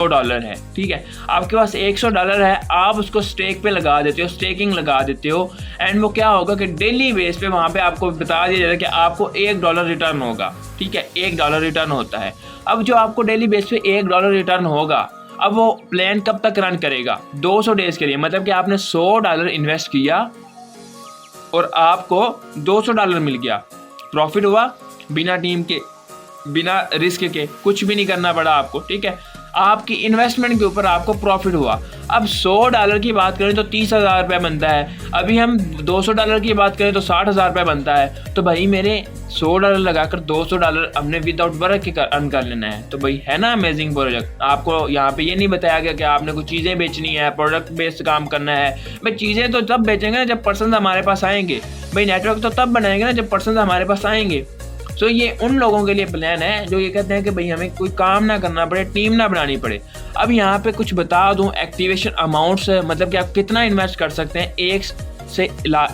$100 है, ठीक है। आपके पास $100 है, आप उसको स्टेक पे लगा देते हो, स्टेकिंग लगा देते हो, एंड वो क्या होगा कि डेली बेस पे वहाँ पे आपको बता दिया जाता है कि आपको $1 रिटर्न होगा, ठीक है, $1 रिटर्न होता है। अब जो आपको डेली बेस पे $1 रिटर्न होगा, अब वो प्लान कब तक रन करेगा? 200 डेज के लिए। मतलब कि आपने $100 इन्वेस्ट किया और आपको $200 मिल गया, प्रॉफिट हुआ, बिना टीम के, बिना रिस्क के, कुछ भी नहीं करना पड़ा आपको, ठीक है। आपकी इन्वेस्टमेंट के ऊपर आपको प्रॉफिट हुआ। अब $100 की बात करें तो $30,000 बनता है, अभी हम $200 की बात करें तो $60,000 बनता है। तो भाई मेरे $100 लगाकर $200 हमने विदाउट वर्क के अर्न कर लेना है। तो भाई है ना अमेजिंग प्रोजेक्ट। आपको यहाँ पे ये नहीं बताया गया कि आपने कुछ चीज़ें बेचनी है, प्रोडक्ट बेस्ड काम करना है। भाई चीज़ें तो तब बेचेंगे ना जब पर्सन हमारे पास आएंगे, भाई नेटवर्क तो तब बनाएंगे ना जब पर्सन हमारे पास आएंगे। तो ये उन लोगों के लिए प्लान है जो ये कहते हैं कि भाई हमें कोई काम ना करना पड़े, टीम ना बनानी पड़े। अब यहाँ पे कुछ बता दूं एक्टिवेशन अमाउंट्स, मतलब कि आप कितना इन्वेस्ट कर सकते हैं। एक से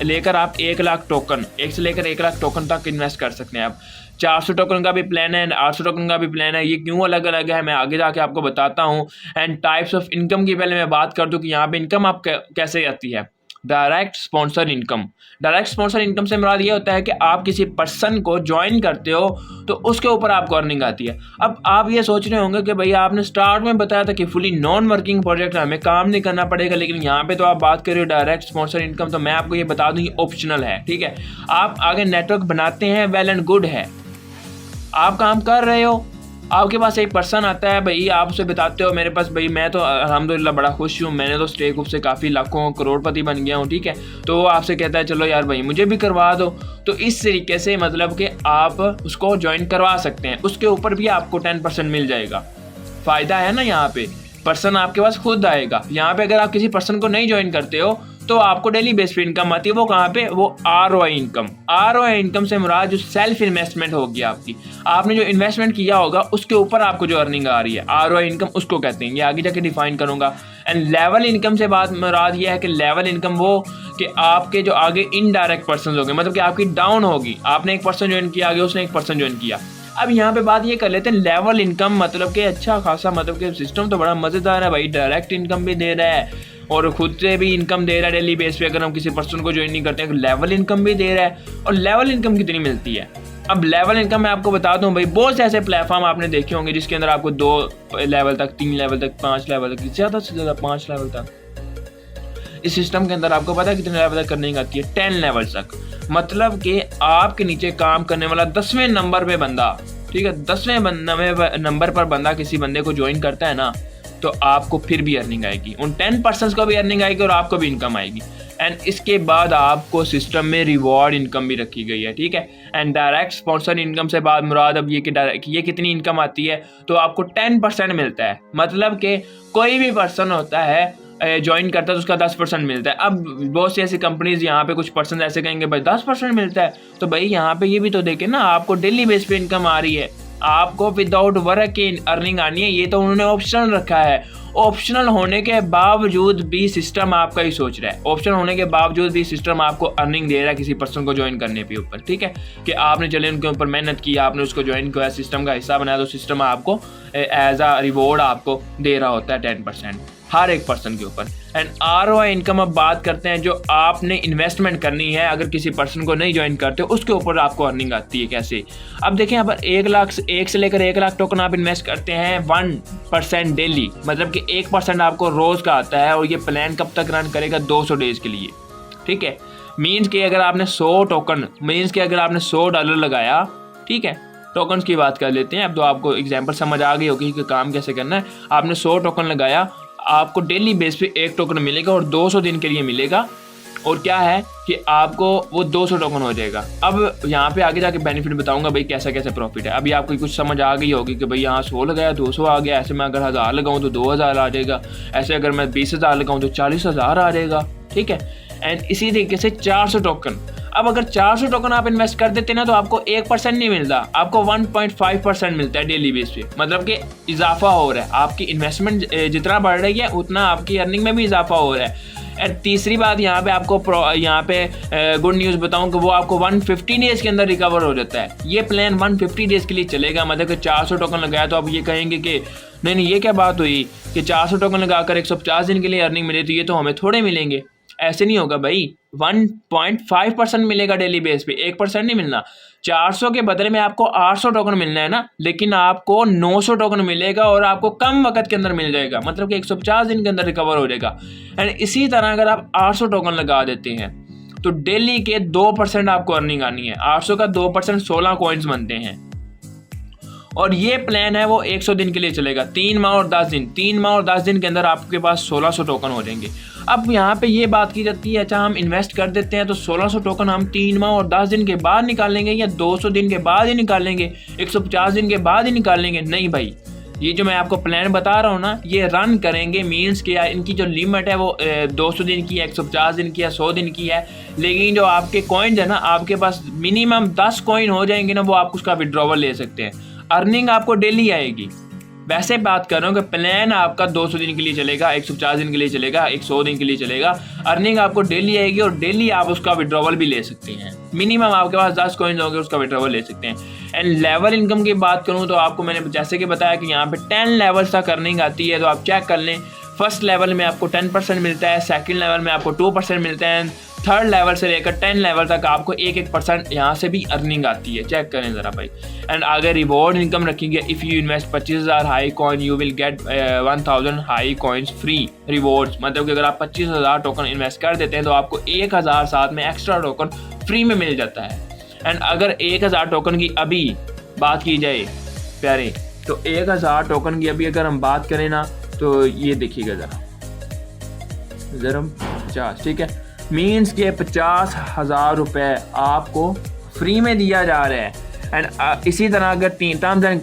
लेकर आप 1 लाख टोकन, 1 से लेकर 1 लाख टोकन तक इन्वेस्ट कर सकते हैं आप। 400 टोकन का भी प्लान है, 800 टोकन का भी प्लान है। ये क्यों अलग अलग है मैं आगे जाके आपको बताता हूँ। एंड टाइप्स ऑफ इनकम की पहले मैं बात कर दूँ कि यहाँ पे इनकम आप कैसे आती है। Direct sponsor income. Direct sponsor income से मुराद ये होता है कि आप किसी पर्सन को ज्वाइन करते हो तो उसके ऊपर आपको अर्निंग आती है। अब आप ये सोच रहे होंगे कि भाई आपने स्टार्ट में बताया था कि फुली नॉन वर्किंग प्रोजेक्ट है, हमें काम नहीं करना पड़ेगा, लेकिन यहाँ पे तो आप बात कर रहे हो डायरेक्ट स्पॉन्सर इनकम। तो मैं आपको ये बता दूँ ये ऑप्शनल है, ठीक है। आप आगे नेटवर्क बनाते हैं, वेल एंड गुड है, आप काम कर रहे हो, आपके पास एक पर्सन आता है, भाई आप उसे बताते हो मेरे पास भाई मैं तो अल्हम्दुलिल्लाह बड़ा खुश हूँ, मैंने तो स्टेक से काफ़ी लाखों करोड़पति बन गया हूँ, ठीक है। तो वो आपसे कहता है चलो यार भाई मुझे भी करवा दो। तो इस तरीके से मतलब कि आप उसको ज्वाइन करवा सकते हैं, उसके ऊपर भी आपको 10% मिल जाएगा। फ़ायदा है ना, यहाँ पे पर्सन आपके पास खुद आएगा। यहाँ पे अगर आप किसी पर्सन को नहीं ज्वाइन करते हो तो आपको डेली बेस पे इनकम आती है। वो कहाँ पे? वो ROI इनकम। ROI इनकम से मुराद जो सेल्फ इन्वेस्टमेंट होगी आपकी, आपने जो इन्वेस्टमेंट किया होगा उसके ऊपर आपको जो अर्निंग आ रही है, ROI इनकम उसको कहते हैं। ये आगे जाके डिफाइन करूंगा। एंड लेवल इनकम से बात मुराद ये है कि लेवल इनकम वो कि आपके जो आगे इनडायरेक्ट पर्सन होंगे, मतलब कि आपकी डाउन होगी, आपने एक पर्सन ज्वाइन किया, आगे उसने एक पर्सन ज्वाइन किया। अब यहाँ पे बात ये कर लेते हैं लेवल इनकम, मतलब कि अच्छा खासा, मतलब कि सिस्टम तो बड़ा मज़ेदार है भाई। डायरेक्ट इनकम भी दे रहा है और खुद से भी इनकम दे रहा है डेली बेस पे, अगर हम किसी पर्सन को ज्वाइन नहीं करते हैं। लेवल इनकम भी दे रहा है। और लेवल इनकम कितनी मिलती है? अब लेवल इनकम मैं आपको बता दूं भाई, बहुत से ऐसे प्लेटफॉर्म आपने देखे होंगे जिसके अंदर आपको 2 लेवल तक, 3 लेवल तक, 5 लेवल तक, ज़्यादा से ज़्यादा 5 लेवल तक। इस सिस्टम के अंदर आपको पता है कितने लेवल तक करने आती है? 10 लेवल तक। मतलब कि आपके नीचे काम करने वाला 10वें नंबर पे बंदा, ठीक है, 10वें नंबर पर बंदा किसी बंदे को ज्वाइन करता है ना, तो आपको फिर भी अर्निंग आएगी, उन 10% को भी अर्निंग आएगी और आपको भी इनकम आएगी। एंड इसके बाद आपको सिस्टम में रिवॉर्ड इनकम भी रखी गई है, ठीक है। एंड डायरेक्ट स्पॉन्सर इनकम से बाद मुराद अब ये कि ये कितनी इनकम आती है, तो आपको 10% मिलता है। मतलब कि कोई भी पर्सन होता है ज्वाइन करता है तो उसका 10% मिलता है। अब बहुत सी ऐसी कंपनीज यहाँ पे कुछ पर्सन ऐसे कहेंगे भाई 10% मिलता है, तो भाई यहाँ पे ये भी तो देखें ना, आपको डेली बेस पे इनकम आ रही है, आपको विदाउट वर्क की अर्निंग आनी है। ये तो उन्होंने ऑप्शनल रखा है। ऑप्शनल होने के बावजूद भी सिस्टम आपका ही सोच रहा है, ऑप्शन होने के बावजूद भी सिस्टम आपको अर्निंग दे रहा है किसी पर्सन को ज्वाइन करने के ऊपर, ठीक है। कि आपने चले उनके ऊपर मेहनत की, आपने उसको ज्वाइन किया, सिस्टम का हिस्सा बनाया, तो सिस्टम आपको एज अ रिवॉर्ड आपको दे रहा होता है 10% हर एक पर्सन के ऊपर। एंड ROI इनकम अब बात करते हैं जो आपने इन्वेस्टमेंट करनी है, अगर किसी पर्सन को नहीं ज्वाइन करते उसके ऊपर आपको अर्निंग आती है। कैसे? अब देखें, यहाँ पर 1 से लेकर 1 लाख टोकन आप इन्वेस्ट करते हैं 1% डेली, मतलब कि 1% आपको रोज़ का आता है। और ये प्लान कब तक रन करेगा? 200 डेज के लिए, ठीक है। मीन्स कि अगर आपने 100 टोकन, मीन्स कि अगर आपने $100 लगाया, ठीक है, टोकन्स की बात कर लेते हैं। अब तो आपको एग्जांपल समझ आ गई होगी कि काम कैसे करना है। आपने 100 टोकन लगाया, आपको डेली बेस पे 1 टोकन मिलेगा और 200 दिन के लिए मिलेगा। और क्या है कि आपको वो 200 टोकन हो जाएगा। अब यहाँ पे आगे जाके बेनिफिट बताऊंगा भाई कैसा कैसा प्रॉफिट है। अभी आपको कुछ समझ आ गई होगी कि भाई यहाँ 100 लगाया 200 आ गया, ऐसे मैं अगर 1000 लगाऊँ तो 2000 आ जाएगा, ऐसे अगर मैं 20,000 लगाऊँ तो 40,000 आ जाएगा, ठीक है। एंड इसी तरीके से 400 टोकन, अब अगर 400 टोकन आप इन्वेस्ट कर देते ना तो आपको 1% नहीं मिलता, आपको 1.5% मिलता है डेली बेस पे। मतलब कि इजाफा हो रहा है, आपकी इन्वेस्टमेंट जितना बढ़ रही है उतना आपकी अर्निंग में भी इजाफा हो रहा है। और तीसरी बात यहाँ पे आपको यहाँ पे गुड न्यूज़ बताऊँ कि वो आपको 150 डेज़ के अंदर रिकवर हो जाता है। ये प्लान 150 डेज़ के लिए चलेगा। मतलब कि 400 टोकन लगाया तो आप ये कहेंगे कि नहीं ये क्या बात हुई कि 400 टोकन लगाकर 150 दिन के लिए अर्निंग मिले, तो ये तो हमें थोड़े मिलेंगे। ऐसे नहीं होगा भाई, 1.5% मिलेगा डेली बेस पे, 1% नहीं मिलना। 400 के बदले में आपको 800 टोकन मिलना है ना, लेकिन आपको 900 टोकन मिलेगा और आपको कम वक्त के अंदर मिल जाएगा। मतलब कि 150 दिन के अंदर रिकवर हो जाएगा। एंड इसी तरह अगर आप 800 टोकन लगा देते हैं तो डेली के 2% आपको अर्निंग आनी है। 800 का 2% 16 कॉइन्स बनते हैं। और ये प्लान है वो 100 दिन के लिए चलेगा, 3 माह और 10 दिन। 3 माह और 10 दिन के अंदर आपके पास 1600 टोकन हो जाएंगे। अब यहाँ पे ये बात की जाती है, अच्छा हम इन्वेस्ट कर देते हैं तो 1600 टोकन हम 3 माह और 10 दिन के बाद निकालेंगे या 200 दिन के बाद ही निकालेंगे, 150 दिन के बाद ही निकालेंगे? नहीं भाई, ये जो मैं आपको प्लान बता रहा हूँ ना, ये रन करेंगे मीन्स कि इनकी जो लिमिट है वो 200 दिन की है, 150 दिन की है, 100 दिन की है। लेकिन जो आपके कॉइन्स है ना, आपके पास मिनिमम 10 कॉइन हो जाएंगे ना, वो आप उसका विड्रॉवल ले सकते हैं। अर्निंग आपको डेली आएगी। वैसे बात कर रहा हूँ कि प्लान आपका 200 दिन के लिए चलेगा, 150 दिन के लिए चलेगा, 100 दिन के लिए चलेगा। अर्निंग आपको डेली आएगी और डेली आप उसका विड्रॉवल भी ले सकते हैं। मिनिमम आपके पास 10 कॉइन्स होंगे, उसका विड्रॉवल ले सकते हैं। एंड लेवल इनकम की बात करूँ तो आपको मैंने जैसे कि बताया कि यहाँ पे 10 लेवल्स तक अर्निंग आती है, तो आप चेक कर लें। फर्स्ट लेवल में आपको 10% मिलता है, सेकंड लेवल में आपको 2% मिलता है, थर्ड लेवल से लेकर 10 लेवल तक आपको 1% यहाँ से भी अर्निंग आती है। चेक करें ज़रा भाई। एंड आगे रिवॉर्ड इनकम रखेंगे, if you invest 25,000 high coin you will get 1000 high coins free rewards. मतलब कि अगर आप 25,000 टोकन इन्वेस्ट कर देते हैं तो आपको 1000 साथ में एक्स्ट्रा टोकन फ्री में मिल जाता है। एंड अगर 1000 टोकन की अभी बात की जाए प्यारे, तो 1000 टोकन की अभी अगर हम बात करें ना, तो ये देखिएगा ज़रा 50, ठीक है, मीन्स के 50,000 रुपये आपको फ्री में दिया जा रहा है। एंड इसी तरह अगर टर्म्स एंड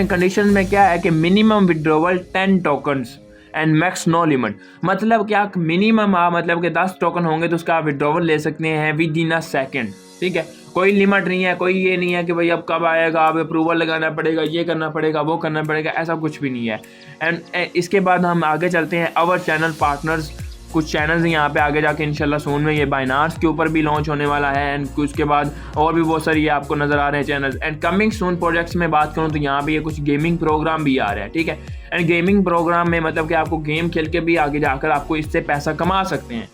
कंडीशंस में क्या है कि minimum withdrawal 10 tokens and max no limit. मतलब क्या मिनिमम मतलब कि 10 टोकन होंगे तो उसका आप विड्रॉवल ले सकते हैं विद इन अ सेकेंड, ठीक है। कोई लिमिट नहीं है, कोई ये नहीं है कि भाई अब कब आएगा, अब अप्रूवल लगाना पड़ेगा, ये करना पड़ेगा, वो करना पड़ेगा, ऐसा कुछ भी नहीं है। एंड इसके बाद हम आगे चलते हैं अवर चैनल पार्टनर्स। कुछ चैनल्स यहाँ पे आगे जाके इंशाल्लाह सून में ये बाइनांस के ऊपर भी लॉन्च होने वाला है। एंड उसके बाद और भी बहुत सारी ये आपको नज़र आ रहे हैं channels. And coming soon projects में बात करूँ तो यहाँ पे ये कुछ गेमिंग प्रोग्राम भी आ रहे हैं, ठीक है। एंड गेमिंग प्रोग्राम में मतलब कि आपको गेम खेल के भी आगे जाकर आपको इससे पैसा कमा सकते हैं।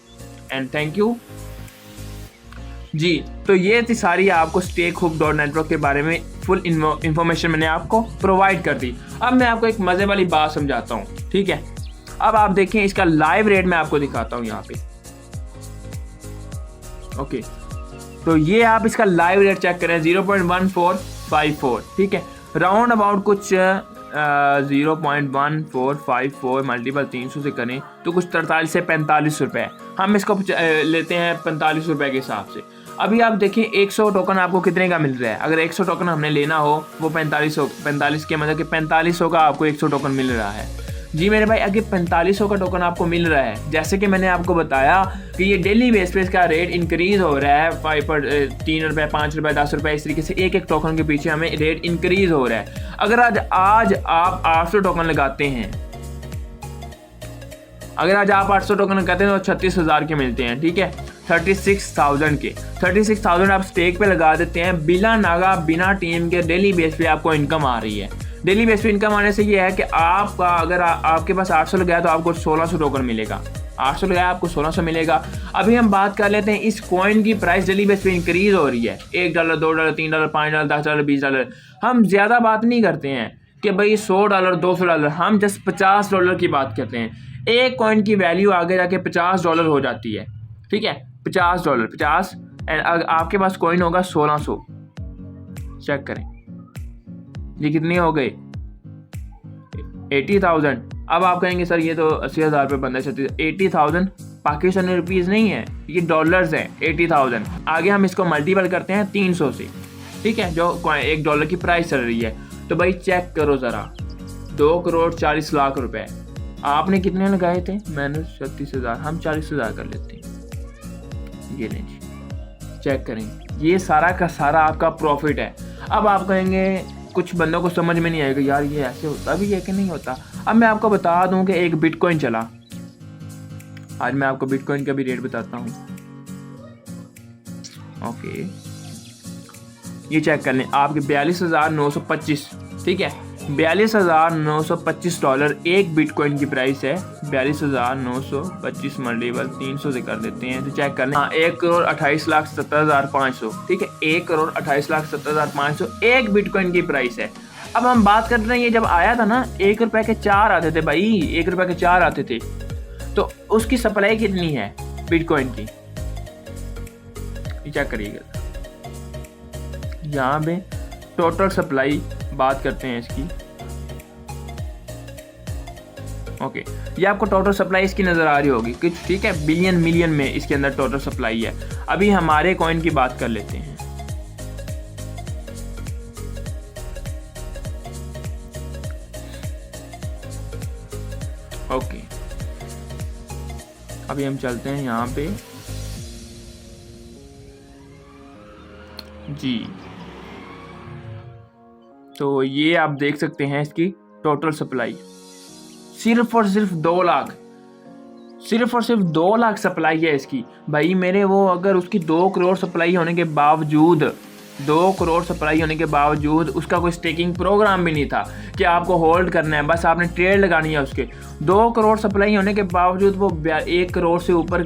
एंड थैंक यू जी। तो ये थी सारी आपको StakeHook.network के बारे में फुल इंफॉर्मेशन मैंने आपको प्रोवाइड कर दी। अब मैं आपको एक मज़े वाली बात समझाता हूँ, ठीक है। अब आप देखें इसका लाइव रेट मैं आपको दिखाता हूँ यहाँ पे, ओके। तो ये आप इसका लाइव रेट चेक करें 0.1454, ठीक है। राउंड अबाउट कुछ 0.1454 मल्टीपल 300 से करें तो कुछ 43 से 45 रुपये। हम इसको लेते हैं 45 रुपये के हिसाब से। अभी आप देखिए 100 टोकन आपको कितने का मिल रहा है। अगर 100 टोकन हमने लेना हो वो 45 के मतलब कि 4500 का आपको 100 टोकन मिल रहा है। जी मेरे भाई, अगर 4500 का टोकन आपको मिल रहा है, जैसे कि मैंने आपको बताया कि ये डेली बेस पे इसका रेट इंक्रीज़ हो रहा है 3 रुपये, 5 रुपये, 10 रुपये, इस तरीके से एक एक टोकन के पीछे हमें रेट इंक्रीज़ हो रहा है। अगर आज आप 800 टोकन लगाते हैं, अगर आज आप 800 टोकन लगाते हैं तो 36,000 के मिलते हैं, ठीक है। 36,000 के 36,000 आप स्टेक पे लगा देते हैं, बिना नागा बिना टीम के डेली बेस पे आपको इनकम आ रही है। डेली बेस पे इनकम आने से ये है कि आपका अगर आपके पास 800 लगाया तो आपको 1600 टोकन मिलेगा। 800 लगाया आपको 1600 मिलेगा। अभी हम बात कर लेते हैं इस कॉइन की प्राइस डेली बेस पे इंक्रीज हो रही है, $1, $2, $3, $5, $10, $20। हम ज़्यादा बात नहीं करते हैं कि भाई $100, $200, हम जस्ट $50 की बात करते हैं। एक कॉइन की वैल्यू आगे जाके $50 हो जाती है, ठीक है। $50 एंड आपके पास कॉइन होगा 1600। चेक करें ये कितने हो गए, 80,000। अब आप कहेंगे सर ये तो 80,000 पे बंदा है। 80,000 पाकिस्तानी रुपीज़ नहीं है, ये डॉलर्स है। 80,000 आगे हम इसको मल्टीपल करते हैं 300 से, ठीक है, जो $1 की प्राइस चल रही है। तो भाई चेक करो ज़रा, 2,40,00,000 रुपए आपने कितने लगाए थे? मैंने 36,000, हम 40,000 कर लेते हैं। ये नहीं जी, चेक करें, ये सारा का सारा आपका प्रॉफिट है। अब आप कहेंगे कुछ बंदों को समझ में नहीं आएगा यार ये ऐसे होता भी है कि नहीं होता। अब मैं आपको बता दूं कि एक बिटकॉइन चला, आज मैं आपको बिटकॉइन का भी रेट बताता हूँ। ओके, ये चेक कर लें, आपके 42,925, ठीक है, $42,925 एक बिटकॉइन की प्राइस है। 42,925 मल्टीपल 300 से कर देते हैं तो चेक कर लें, हाँ 1,28,70,500, ठीक है, 1,28,70,500 एक बिटकॉइन की प्राइस है। अब हम बात कर रहे हैं, ये जब आया था ना ₹1 के 4 आते थे भाई, ₹1 के 4 आते थे, तो उसकी सप्लाई कितनी है बिटकॉइन की, चेक करिएगा। यहाँ पे टोटल सप्लाई बात करते हैं इसकी। ओके, ये आपको टोटल सप्लाई इसकी नज़र आ रही होगी कुछ, ठीक है, बिलियन मिलियन में इसके अंदर टोटल सप्लाई है। अभी हमारे कॉइन की बात कर लेते हैं। ओके, अभी हम चलते हैं यहाँ पे जी, तो ये आप देख सकते हैं इसकी टोटल सप्लाई सिर्फ और सिर्फ 2 लाख, सिर्फ और सिर्फ 2 लाख सप्लाई है इसकी भाई मेरे। वो अगर उसकी 2 करोड़ सप्लाई होने के बावजूद, 2 करोड़ सप्लाई होने के बावजूद उसका कोई स्टेकिंग प्रोग्राम भी नहीं था कि आपको होल्ड करना है, बस आपने ट्रेड लगानी है उसके। 2 करोड़ सप्लाई होने के बावजूद वो 1 करोड़ से ऊपर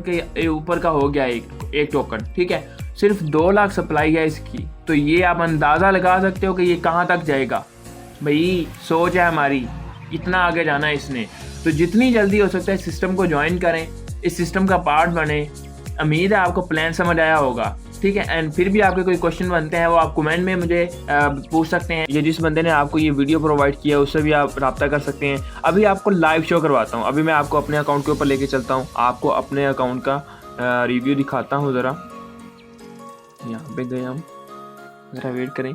का हो गया एक टोकन, ठीक है, सिर्फ 2 लाख सप्लाई है इसकी। तो ये आप अंदाज़ा लगा सकते हो कि ये कहाँ तक जाएगा भाई। सोच है हमारी, इतना आगे जाना है इसने। तो जितनी जल्दी हो सकता है सिस्टम को ज्वाइन करें, इस सिस्टम का पार्ट बने। उम्मीद है आपको प्लान समझ आया होगा, ठीक है। एंड फिर भी आपके कोई क्वेश्चन बनते हैं वो आप कमेंट में मुझे पूछ सकते हैं। ये जिस बंदे ने आपको ये वीडियो प्रोवाइड किया उससे भी आप रब्ता कर सकते हैं। अभी आपको लाइव शो करवाता हूँ, अभी मैं आपको अपने अकाउंट के ऊपर लेके चलता हूँ, आपको अपने अकाउंट का रिव्यू दिखाता हूँ। ज़रा यहाँ पे गए हम, ज़रा वेट करें।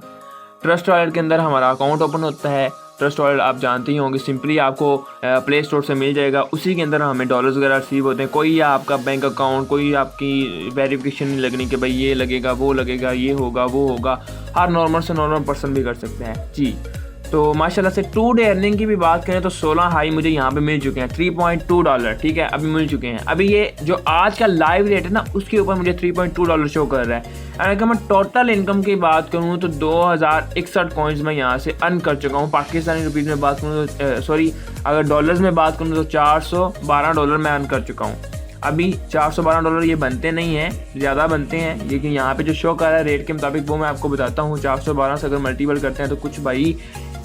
ट्रस्ट वॉलेट के अंदर हमारा अकाउंट ओपन होता है। ट्रस्ट वॉलेट आप जानते ही होंगे, सिंपली आपको प्ले स्टोर से मिल जाएगा। उसी के अंदर हमें डॉलर्स वगैरह रिसीव होते हैं। कोई आपका बैंक अकाउंट, कोई आपकी वेरिफिकेशन नहीं लगनी कि भाई ये लगेगा वो लगेगा, ये होगा वो होगा। हर नॉर्मल से नॉर्मल पर्सन भी कर सकते हैं जी। तो माशाल्लाह से 2 डे अर्निंग की भी बात करें तो 16 हाई मुझे यहाँ पे मिल चुके हैं, $3.2, ठीक है, अभी मिल चुके हैं। अभी ये जो आज का लाइव रेट है ना उसके ऊपर मुझे $3.2 शो कर रहा है। और अगर मैं टोटल इनकम की बात करूँ तो 2061 कॉइन्स मैं यहाँ से अर्न कर चुका हूँ। पाकिस्तानी रुपीज़ में बात करूँ तो सॉरी अगर डॉलर्स में बात करूँ तो $412 मैं अर्न कर चुका हूँ। अभी $412 ये बनते नहीं हैं, ज़्यादा बनते हैं, लेकिन यहाँ पे जो शो कर रहा है रेट के मुताबिक वो मैं आपको बताता हूँ। 412 से अगर मल्टीपल करते हैं तो कुछ भाई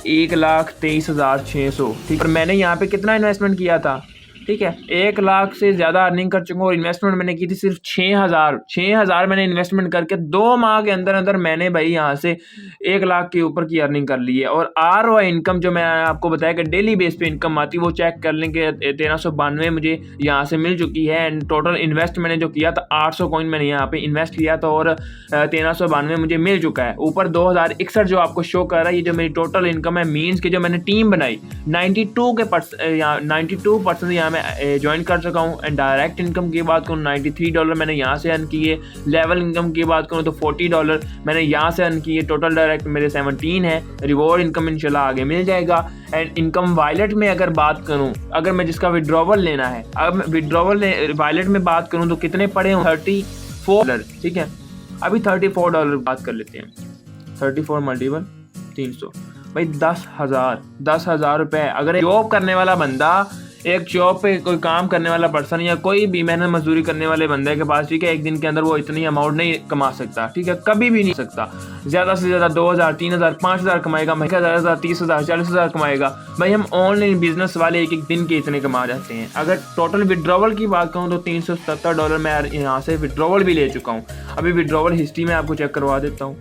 1,23,600, ठीक। और मैंने यहाँ पे कितना इन्वेस्टमेंट किया था, ठीक है, 1 लाख से ज़्यादा अर्निंग कर चुका हूँ। और इन्वेस्टमेंट मैंने की थी सिर्फ 6,000 मैंने इन्वेस्टमेंट करके 2 माह के अंदर अंदर मैंने भाई यहाँ से 1 लाख के ऊपर की अर्निंग कर ली है। और ROI इनकम जो मैं आपको बताया कि डेली बेस पे इनकम आती है वो चेक कर लें कि 1392 मुझे यहाँ से मिल चुकी है। एंड टोटल इन्वेस्ट मैंने जो किया था 800 कॉइन मैंने यहाँ पे इन्वेस्ट किया था और 1392 मुझे मिल चुका है। ऊपर 2061 जो आपको शो कर रहा है, ये जो मेरी टोटल इनकम है, मीन्स की जो मैंने टीम बनाई 92% यहाँ ज्वाइन कर चुका हूँ। एंड डायरेक्ट इनकम की बात करूँ $93 मैंने यहाँ से अर्न किए। लेवल इनकम की बात करूँ तो $40 मैंने यहाँ से अर्न किए। टोटल डायरेक्ट मेरे 17 है। रिवॉर्ड इनकम इंशाल्लाह आगे मिल जाएगा। एंड इनकम वॉलेट में अगर बात करूँ, अगर मैं जिसका विड्रॉवल लेना है, अगर मैं विड्रॉवल वॉलेट में बात करूँ तो कितने पड़े हूँ, $34, ठीक है। अभी $34 बात कर लेते हैं। 34 मल्टीपल 300 भाई 10,000 रुपये। अगर जॉब करने वाला बंदा, एक जॉब पे कोई काम करने वाला पर्सन या कोई भी मेहनत मजदूरी करने वाले बंदे के पास, ठीक है, एक दिन के अंदर वो इतनी अमाउंट नहीं कमा सकता, ठीक है, कभी भी नहीं सकता। ज़्यादा से ज़्यादा 2,000, 3,000, 5,000 कमाएगा, महंगा 10,000, 30,000, 40,000 कमाएगा। भाई हम ऑनलाइन बिजनेस वाले एक दिन के इतने कमा जाते हैं। अगर टोटल विड्रॉवल की बात करूँ तो $370 मैं यहाँ से विड्रॉवल भी ले चुका हूँ। अभी विड्रॉवल हिस्ट्री में आपको चेक करवा देता हूँ।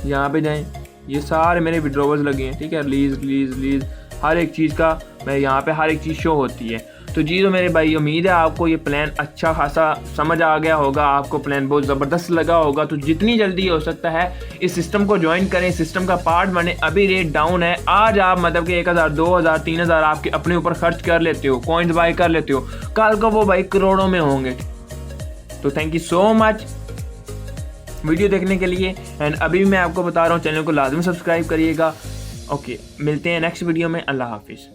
यहाँ पे जाएँ, ये सारे मेरे विड्रॉवल्स लगे हैं, ठीक है, रिलीज हर एक चीज़ का मैं यहाँ पे हर एक चीज़ शो होती है। तो जी तो मेरे भाई, उम्मीद है आपको ये प्लान अच्छा खासा समझ आ गया होगा, आपको प्लान बहुत ज़बरदस्त लगा होगा। तो जितनी जल्दी हो सकता है इस सिस्टम को ज्वाइन करें, सिस्टम का पार्ट बने। अभी रेट डाउन है, आज आप मतलब कि 1,000, 2,000, 3,000 आपके अपने ऊपर खर्च कर लेते हो, कॉइन्स बाय कर लेते हो, कल को वो भाई करोड़ों में होंगे। तो thank you so much. Video देखने के लिए। एंड अभी भी मैं आपको बता रहा हूँ, चैनल को लाजमी सब्सक्राइब करिएगा। ओके, मिलते हैं नेक्स्ट वीडियो में। अल्लाह हाफिज़।